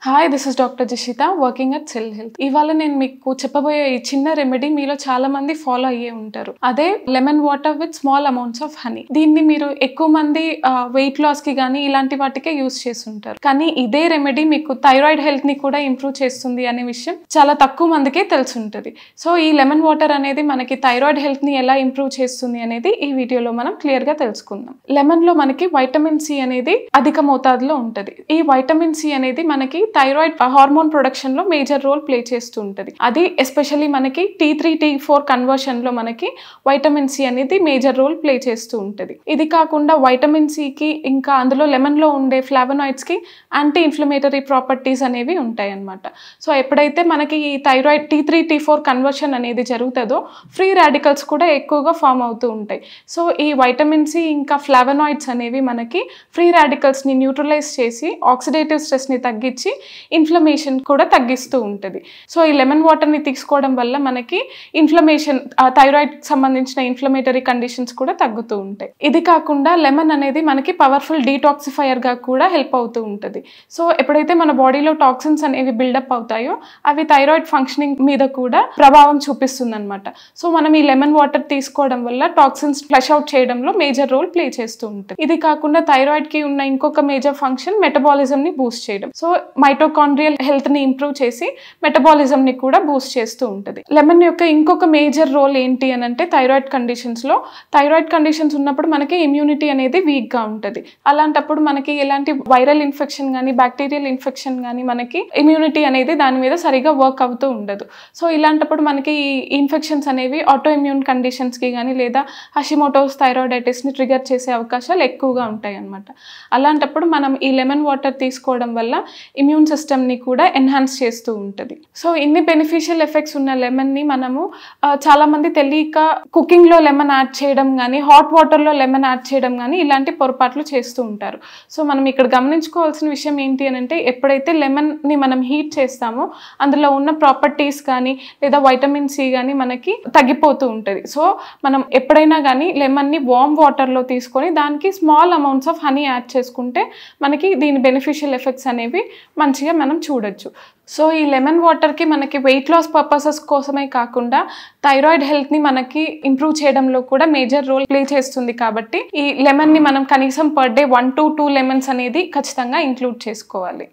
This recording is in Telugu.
Hi, this is Dr. Jishita working at Cell Health. ఇవాళ నేను మీకు చెప్పబోయే ఈ చిన్న రెమెడీ మీలో చాలా మంది ఫాలో అయ్యే ఉంటారు. అదే lemon water with small amounts of honey. దీన్ని మీరు ఎక్కువ మంది వెయిట్ లాస్ కి గానీ ఇలాంటి వాటికే యూస్ చేస్తుంటారు. కానీ ఇదే రెమెడీ మీకు థైరాయిడ్ హెల్త్ ని కూడా ఇంప్రూవ్ చేస్తుంది అనే విషయం చాలా తక్కువ మందికే తెలుసుంటది. సో ఈ లెమన్ వాటర్ అనేది మనకి థైరాయిడ్ హెల్త్ ని ఎలా ఇంప్రూవ్ చేస్తుంది అనేది ఈ వీడియోలో మనం క్లియర్ గా తెలుసుకుందాం. లెమన్ లో మనకి వైటమిన్ సి అనేది అధిక మోతాదులో ఉంటది. ఈ వైటమిన్ సి అనేది మనకి థైరాయిడ్ హార్మోన్ ప్రొడక్షన్ లో మేజర్ రోల్ ప్లే చేస్తూ ఉంటది. అది ఎస్పెషల్లీ మనకి T3 T4 కన్వర్షన్ లో మనకి వైటమిన్ సి అనేది మేజర్ రోల్ ప్లే చేస్తూ ఉంటది. ఇది కాకుండా వైటమిన్ సి కి ఇంకా అందులో లెమన్ లో ఉండే ఫ్లావనాయిడ్స్ కి యాంటీ ఇన్ఫ్లమేటరీ ప్రాపర్టీస్ అనేవి ఉంటాయి అన్నమాట. సో ఎప్పుడైతే మనకి ఈ థైరాయిడ్ T3 T4 కన్వర్షన్ అనేది జరుగుతుందో ఫ్రీ రాడికల్స్ కూడా ఎక్కువగా ఫామ్ అవుతూ ఉంటాయి. సో ఈ వైటమిన్ సి ఇంకా ఫ్లావనాయిడ్స్ అనేవి మనకి ఫ్రీ రాడికల్స్ ని న్యూట్రలైజ్ చేసి ఆక్సిడేటివ్ స్ట్రెస్ ని తగ్గించి ఇన్ఫ్లమేషన్ కూడా తగ్గిస్తూ ఉంటుంది. సో ఈ లెమన్ వాటర్ ని తీసుకోవడం వల్ల మనకి ఇన్ఫ్లమేషన్ థైరాయిడ్ సంబంధించిన ఇన్ఫ్లమేటరీ కండిషన్స్ కూడా తగ్గుతూ ఉంటాయి. ఇది కాకుండా లెమన్ అనేది మనకి పవర్ఫుల్ డీటాక్సిఫైయర్ గా కూడా హెల్ప్ అవుతూ ఉంటుంది. సో ఎప్పుడైతే మన బాడీలో టాక్సిన్స్ అనేవి బిల్డప్ అవుతాయో అవి థైరాయిడ్ ఫంక్షనింగ్ మీద కూడా ప్రభావం చూపిస్తుంది అనమాట. సో మనం ఈ లెమన్ వాటర్ తీసుకోవడం వల్ల టాక్సిన్స్ ఫ్లష్ అవుట్ చేయడంలో మేజర్ రోల్ ప్లే చేస్తూ ఉంటుంది. ఇది కాకుండా థైరాయిడ్ కి ఉన్న ఇంకొక మేజర్ ఫంక్షన్ మెటబాలిజం ని బూస్ట్ చేయడం. సో మైటోకాండ్రియల్ హెల్త్ ని ఇంప్రూవ్ చేసి మెటబాలిజం ని కూడా బూస్ట్ చేస్తూ ఉంటుంది. లెమన్ యొక్క ఇంకొక మేజర్ రోల్ ఏంటి అని అంటే థైరాయిడ్ కండిషన్స్ ఉన్నప్పుడు మనకి ఇమ్యూనిటీ అనేది వీక్ గా ఉంటుంది. అలాంటప్పుడు మనకి ఎలాంటి వైరల్ ఇన్ఫెక్షన్ కానీ బ్యాక్టీరియల్ ఇన్ఫెక్షన్ కానీ మనకి ఇమ్యూనిటీ అనేది దాని మీద సరిగా వర్క్ అవుతూ ఉండదు. సో ఇలాంటప్పుడు మనకి ఈ ఇన్ఫెక్షన్స్ అనేవి ఆటో ఇమ్యూన్ కండిషన్స్ కి కానీ లేదా హషిమోటోస్ థైరాయిడైటిస్ ని ట్రిగర్ చేసే అవకాశాలు ఎక్కువగా ఉంటాయి అన్నమాట. అలాంటప్పుడు మనం ఈ లెమన్ వాటర్ తీసుకోవడం వల్ల ఇమ్యూన్ సిస్టమ్ ని కూడా ఎన్హాన్స్ చేస్తూ ఉంటుంది. సో ఇన్ని బెనిఫిషియల్ ఎఫెక్ట్స్ ఉన్న లెమన్ ని మనము చాలా మంది తెలియక కుకింగ్ లో లెమన్ యాడ్ చేయడం కానీ హాట్ వాటర్ లో లెమన్ యాడ్ చేయడం కానీ ఇలాంటి పొరపాట్లు చేస్తూ ఉంటారు. సో మనం ఇక్కడ గమనించుకోవాల్సిన విషయం ఏంటి అని అంటే ఎప్పుడైతే లెమన్ ని మనం హీట్ చేస్తామో అందులో ఉన్న ప్రాపర్టీస్ కానీ లేదా వైటమిన్ సి కానీ మనకి తగ్గిపోతూ ఉంటుంది. సో మనం ఎప్పుడైనా కానీ లెమన్ ని వార్మ్ వాటర్ లో తీసుకొని దానికి small amounts of honey add చేసుకుంటే మనకి దీని బెనిఫిషియల్ ఎఫెక్ట్స్ అనేవి మంచిగా మనం చూడొచ్చు. సో ఈ లెమన్ వాటర్కి మనకి వెయిట్ లాస్ పర్పసెస్ కోసమే కాకుండా థైరాయిడ్ హెల్త్ని మనకి ఇంప్రూవ్ చేయడంలో కూడా మేజర్ రోల్ ప్లే చేస్తుంది. కాబట్టి ఈ లెమన్ని మనం కనీసం పర్ డే 1 to 2 లెమన్స్ అనేది ఖచ్చితంగా ఇంక్లూడ్ చేసుకోవాలి.